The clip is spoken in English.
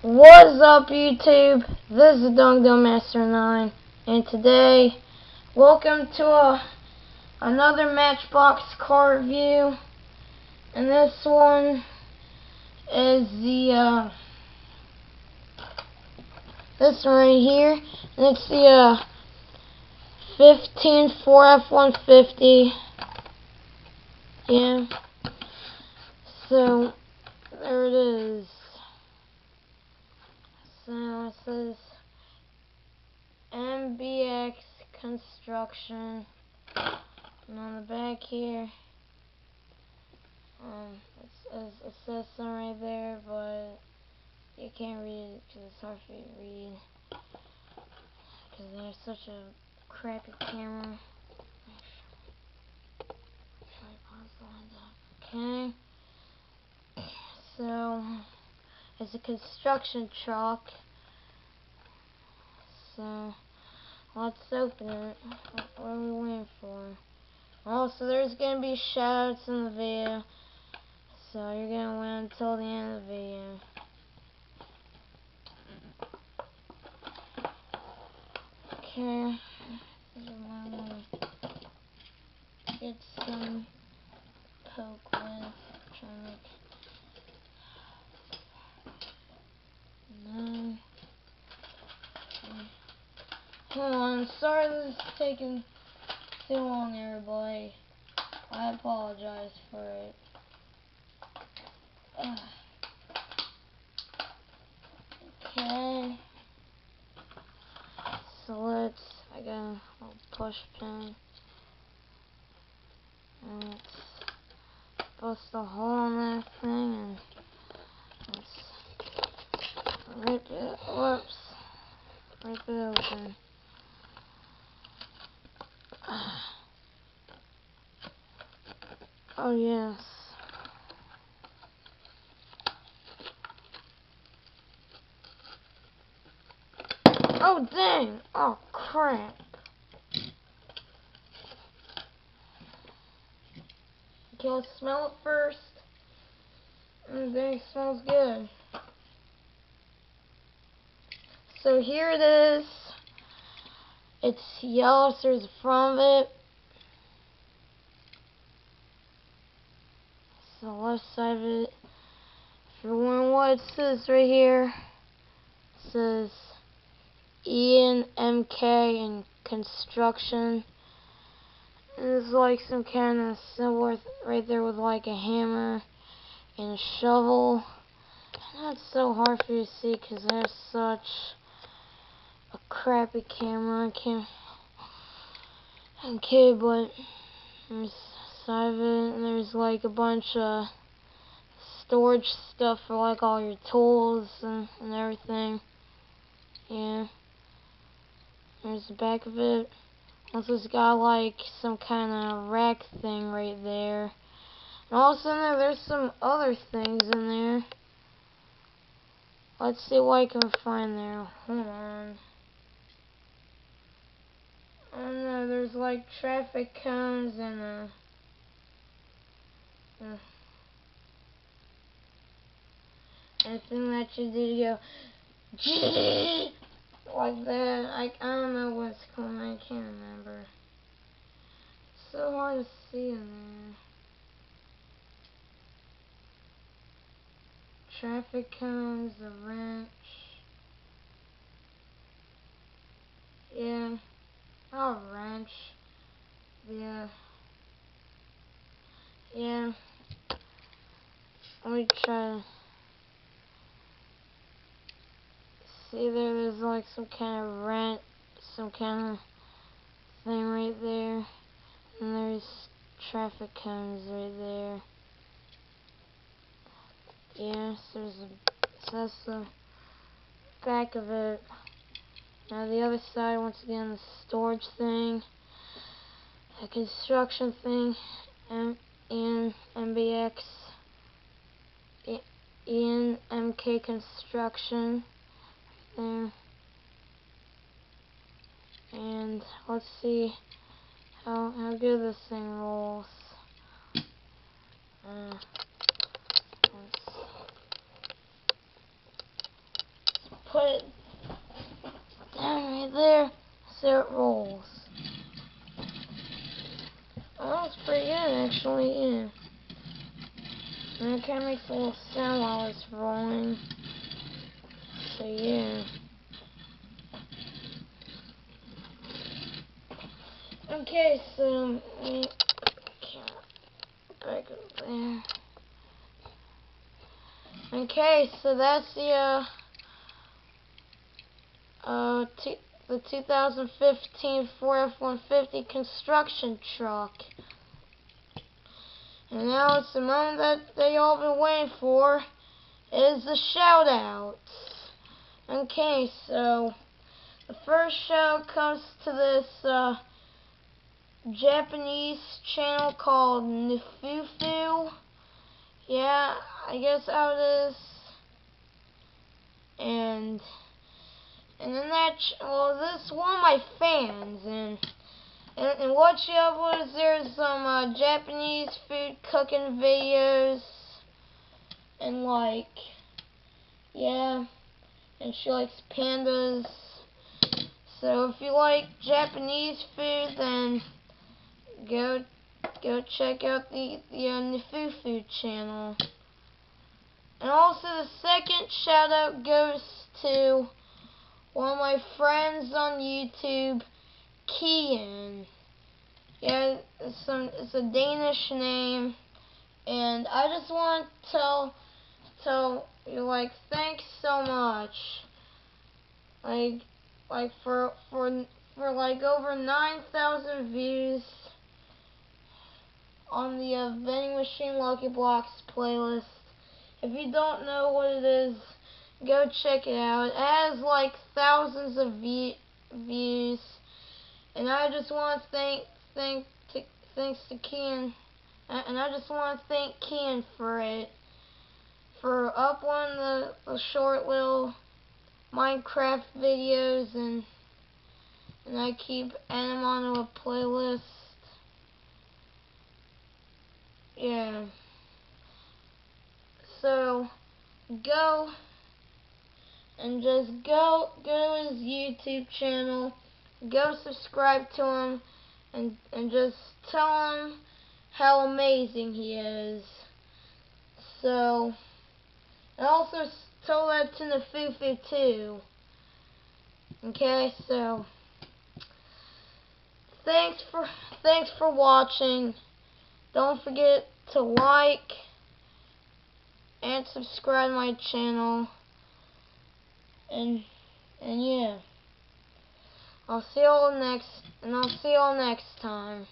What's up, YouTube? This is Master 9, and today, welcome to another Matchbox Car review. And this one is this one right here, and it's the 15 Ford F-150. Yeah. So there it is. So it says MBX Construction, and on the back here, it says something right there, but you can't read it because it's hard for you to read because there's such a crappy camera. Okay, so it's a construction truck. So let's open it. What are we waiting for? Also, there's gonna be shoutouts in the video, so you're gonna wait until the end of the video. Okay, I'm gonna get some poke with, try to make. No. Hold on, sorry this is taking too long, everybody. I apologize for it. Okay. So I got a little push pin. And let's bust a hole in that thing and let's rip it, rip it open. Oh yes. Oh dang! Oh crap! Okay, let's smell it first. Dang, it smells good. So here it is. It's yellow, so there's the front of it. So the left side of it. If you're wondering what it says right here, it says Ian MK in construction. And there's like some kind of symbol right there with like a hammer and a shovel. And that's so hard for you to see because there's such a crappy camera. Okay, but there's the side of it, and there's like a bunch of storage stuff for like all your tools and everything. Yeah. There's the back of it. Also, it's got like some kind of rack thing right there. And also in there's some other things in there. Let's see what I can find there. Hold on. Oh no, there's like traffic cones and anything that you do to go like that. I don't know what it's called. I can't remember. It's so hard to see in there. Traffic cones, a wrench. Yeah. Oh, wrench. Yeah. Yeah. Let me try to see there. There's like some kind of wrench, some kind of thing right there. And there's traffic cones right there. Yeah, so that's the back of it. Now the other side, once again, the storage thing, the construction thing, and MBX, Ian MK Construction, there. And let's see how good this thing rolls. put it down right there so it rolls. Oh, that was pretty good actually, yeah. And it kind of makes a little sound while it's rolling. So yeah. Okay, so back up there. Okay, so that's the 2015 Ford F-150 construction truck. And now it's the moment that they all been waiting for, is the shoutouts. Okay, so the first shout comes to this Japanese channel called Nifufu. Yeah, I guess how it is. And then well, this is one of my fans, and what she uploads, there's some Japanese food cooking videos, and like, yeah, and she likes pandas. So if you like Japanese food, then go check out the Nifufu channel. And also the second shout out goes to one of my friends on YouTube, Kian. Yeah, it's a Danish name, and I just want to tell you, like, thanks so much. Like for like over 9,000 views on the Vending Machine Lucky Blocks playlist. If you don't know what it is, go check it out. It has like thousands of views, and I just want to thanks to Kian, and I just want to thank Kian for it, for uploading the short little Minecraft videos, and I keep adding them onto a playlist. Yeah. So go and just go to his YouTube channel, go subscribe to him, and just tell him how amazing he is. So, and also tell that to Nifufu too. Okay, so thanks for watching. Don't forget to like and subscribe to my channel. And yeah, I'll see y'all next time.